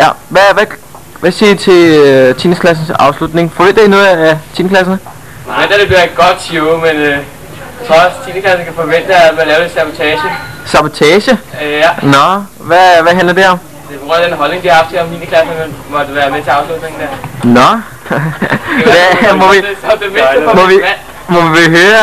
Ja, hvad siger I til 10. klassens afslutning? Forventer I noget af 10. klasserne? Nej, det bliver et godt show, men jeg tror også, at 10. klasse kan forvente, at man laver lidt sabotage. Sabotage? Ja. Nå, hvad handler det om? Det er på grund af den holdning, de har haft til, om 9. klasse måtte være med til afslutningen der. Nå, må vi høre,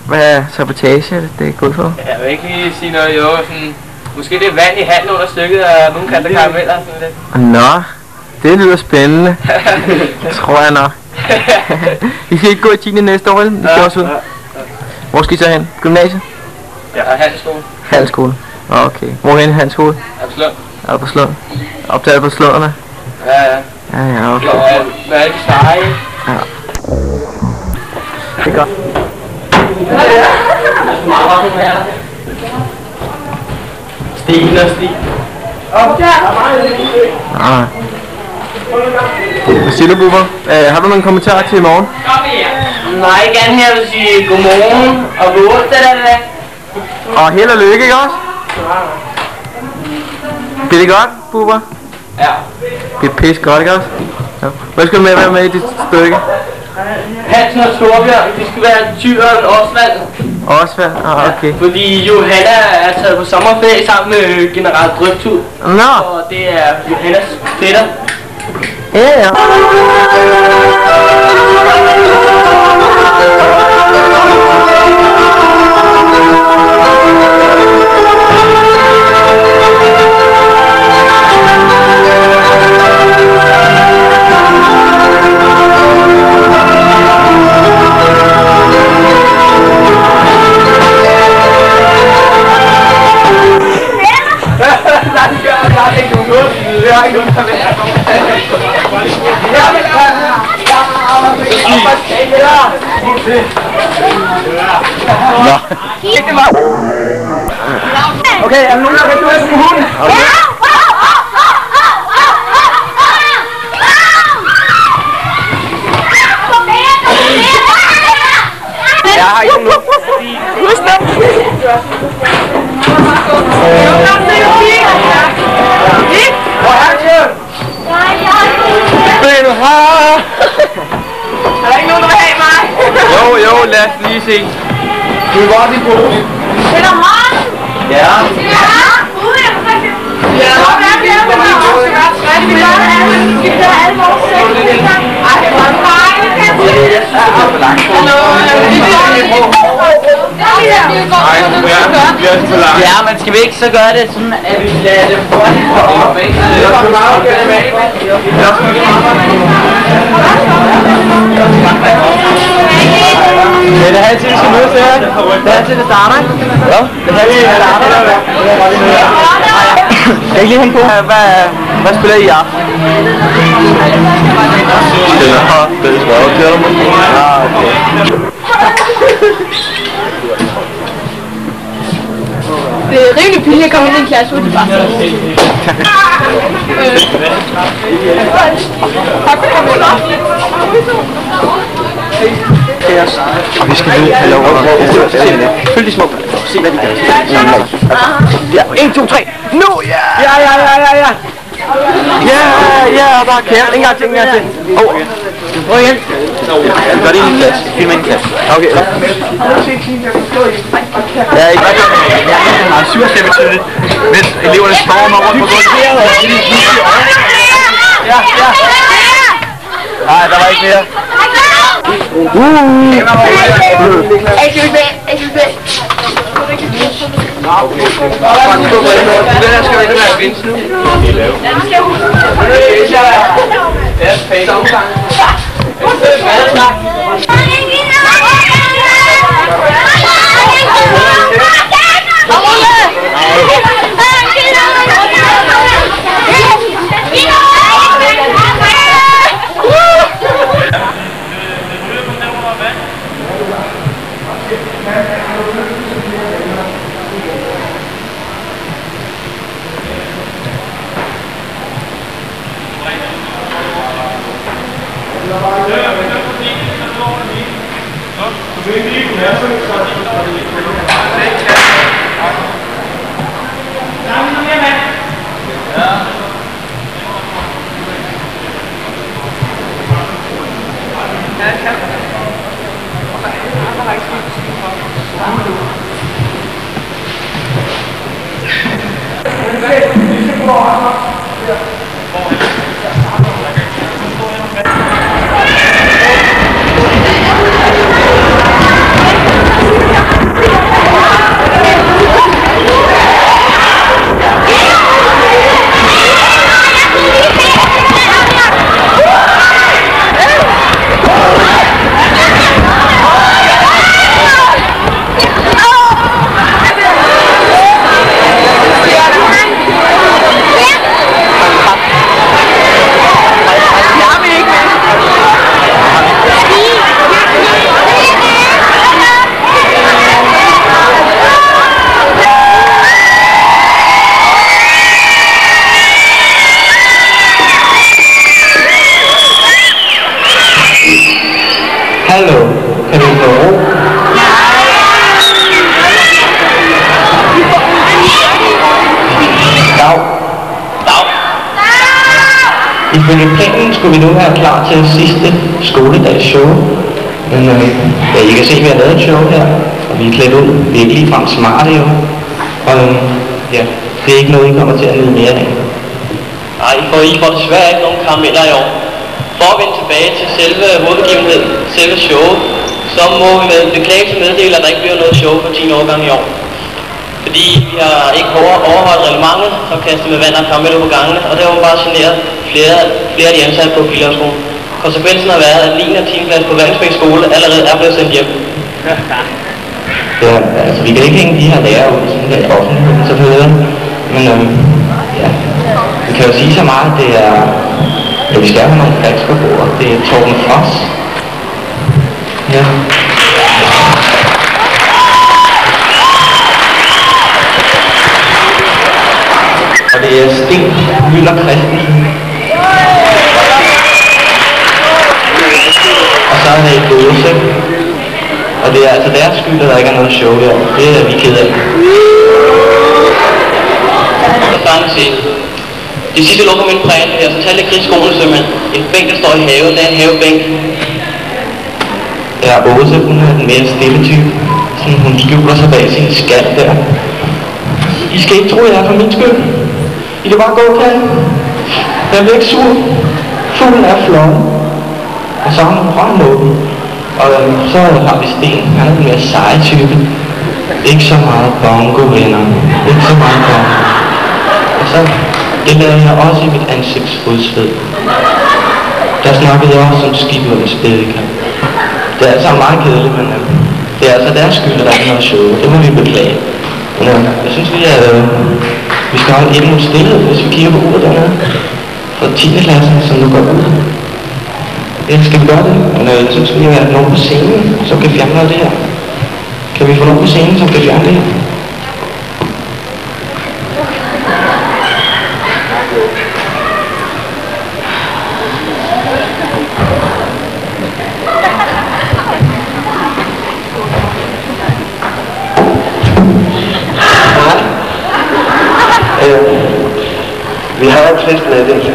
hvad sabotage det er gået for? Jeg vil ikke lige sige noget, jo, sådan, måske det er vand i handen under stykket, og nogle kaster karameller og sådan lidt. Nå, det lyder spændende. Tror jeg nok. I skal ikke gå i 10. næste år, vel? I skal også ud. Hvor skal I så hen? Gymnasiet? Ja, handelsskole. Handelsskole. Okay. Hvorhen er handelsskole? Albertslund. Albertslund. Optaget på slunderne? Ja, ja. Ja, okay. Hvad er det seje? Ja. Det er godt. Stigen og stig. Hvad siger du, Bubber? Har du nogle kommentarer til i morgen? Nej, ikke andet her vil sige godmorgen og god onsdag da. Og held og lykke, ikke også? Bliver det godt, Bubber? Ja. Det er pisse godt, ikke også? Ja. Hvad skal du med være med i dit stykke? Hansen og Torbjørn, de skulle være tyren Osvald. Osvald? Okay. Fordi Johanna er taget på sommerferie sammen med general Drøbtud. Nå! Og det er Johannas fætter. Ja. Okay, er der nogen, der kan stå på hunden? Jeg har ikke nogen. Husk nu! Hvor er det? Men har... Er der ikke nogen, der vil have mig? Jo, lad os lige se. Du er godt i på. Det er meget. Ja. Ja, ude jeg faktisk. Ja, det er det, man også skal være træt. Vi gør det, vi gør alle vores sæt. Ej, hvor er det? Hallo, ja, men skal vi ikke så gøre det sådan, at vi lader dem foran og bag? Det er halvtid, vi skal mødes her. Det er halvtid, det starter, ikke? Ja. Det er halvtid, det starter. Jeg kan ikke lige hænge på. Hvad spiller I i aften? Det er spørgsmål til dig. Ja, okay. Det er rimelig pinligt at komme ind i en klasse uden bare. Vi skal nu have lov at følge de små. Se hvad de gør. Ja, 1, 2, 3. Nu! Ja! Ja, bare kære. Ingen gang til. Prøv igen. Gør det i en klasse. Film ind i en klasse. Okay. Ja, ikke. Jeg er 77 betydeligt. Mens eleverne stormer rundt på gulvet. Ja. Nej, der var ikke mere. Den her skal jo ikke være vinds nu. Det er fæt omgang. Hallo, kan vi få ro? Dag. Dag. Ifølge planen skulle vi nu være klar til sidste skoledags show. Men ja, I kan se, at vi har lavet et show her, og vi er klædt ud. Vi er ikke ligefrem smarte jo. Og ja, det er ikke noget, I kommer til at nyde mere af. Nej, I får desværre ikke nogen karameller i år. For at vende tilbage til selve hovedbegivenheden, selve showet, så må vi med beklagelse meddele, at der ikke bliver noget show for 10 årgang i år. Fordi vi har ikke overholdt reglementet og kastet med vand og karameller på gangene, og det har bare generet flere af de ansatte på Pilgrimsskolen. Konsekvensen har været, at 9. og 10. klasse på Vandensbæk skole allerede er blevet sendt hjem. Ja, altså vi kan ikke hænge de her lærere ud sådan der i offentligheden selvfølgelig, men ja, vi kan jo sige så meget, at det er, ja, vi skal have nogle facts på bordet. Det er Torben Frost. Ja. Og det er Sten Møller Christensen. Og så er det Josef. Og det er altså deres skyld, at der ikke er noget show her. Det er vi ked af. De sidste lokomomentprægen her, så talte krigsskolen simpelthen. En bænk, der står i haven, det er en havebænk. Ja, Åse, hun er den mere stille type. Sådan, hun skjuler sig bag sin skat der. I skal ikke tro, jeg er for min skyld. I kan bare gå, kan. Jeg er ikke sur. Fuglen er flot. Og så har hun brændt åben. Og så har vi Sten. Han er den mere seje type. Ikke så meget bongo, venner. Ikke så meget bongo. Og så, det lavede jeg også i mit ansigtsfodsved. Der snakkede jeg også om skib og spædekamp. Det er altså meget kedeligt, men det er altså deres skyld, at der er noget show. Det må vi beklage. Men jeg synes, vi skal holde et mod stillhed, hvis vi kigger på uret dernede. For 10. klassen, som nu går ud. Ja, skal vi gøre det? Men jeg synes, vi har nogen på scenen, som kan fjerne noget af det her. Kan vi få nogen på scenen, som kan fjerne det her? Vi har en fest meddelelse.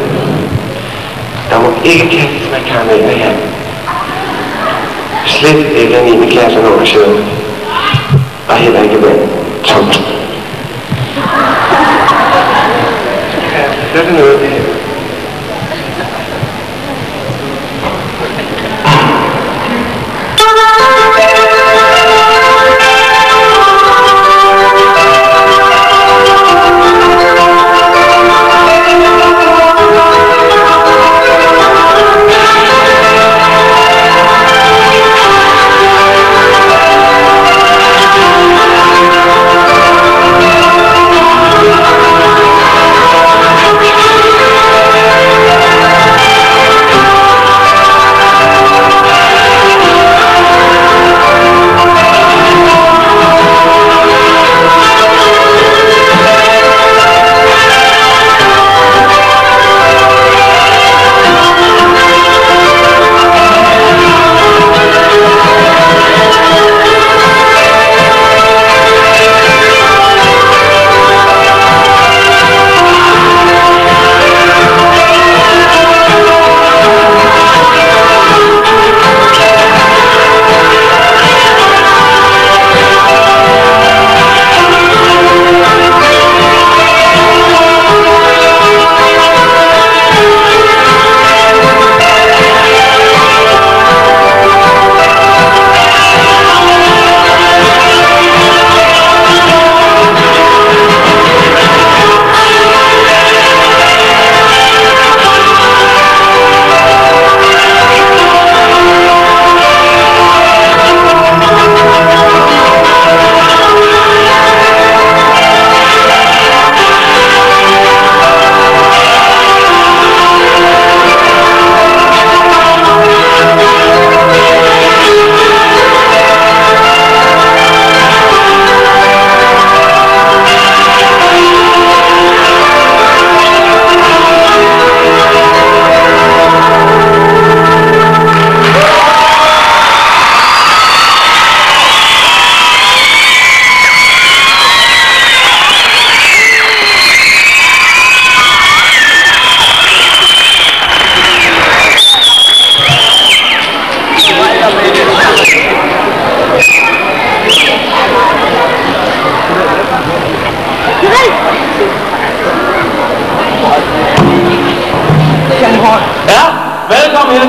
Der må ikke kastes med karameller her. Slet ikke af 9. klasse under showet. Og heller ikke med tomt. Ja, det er noget af det her.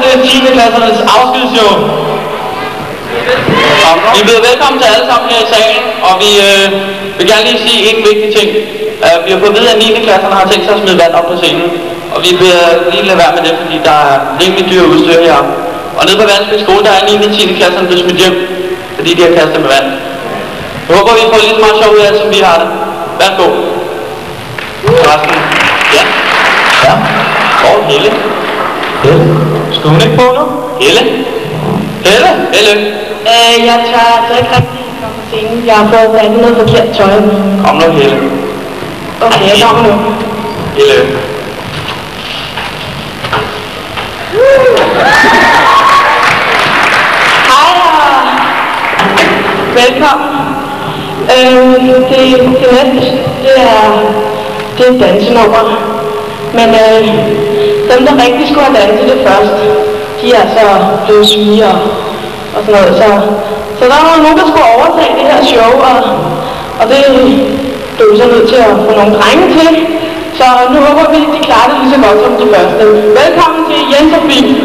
til 10. klassernes afskedsshow. Vi byder velkommen til alle sammen her i salen, og vi vil gerne lige sige en vigtig ting. Vi har fået at vide, at 9. klasserne har tænkt sig at smide vand op på scenen. Og vi vil lige lade være med det, fordi der er rimelig dyre udstyr her. Og nede på Vandsby skole, der er 9. og 10. klasserne blevet smidt hjem, fordi de har kastet med vand. Jeg håber, vi får lige så meget sjov ud af det, som vi har det. Værsgo. Resten. Ja. Ja. Og Helle. Helle. Skal hun ikke på nu? Helle. Helle. Helle. Jeg tør ikke rigtig komme på scenen. Jeg har fået vandet noget forkert tøj. Kom nu, Helle. Okay, jeg kommer nu. Helle. Hej og velkommen. Det næste, det er dansenummer. Men dem, der rigtig skulle have danset det først, de er så blevet syge og sådan noget. Så der var nogen, der skulle overtage det her show, og det blev så nødt til at få nogle drenge til. Så nu håber vi, at de klarer det lige så godt som de første. Velkommen til Jens og Fie.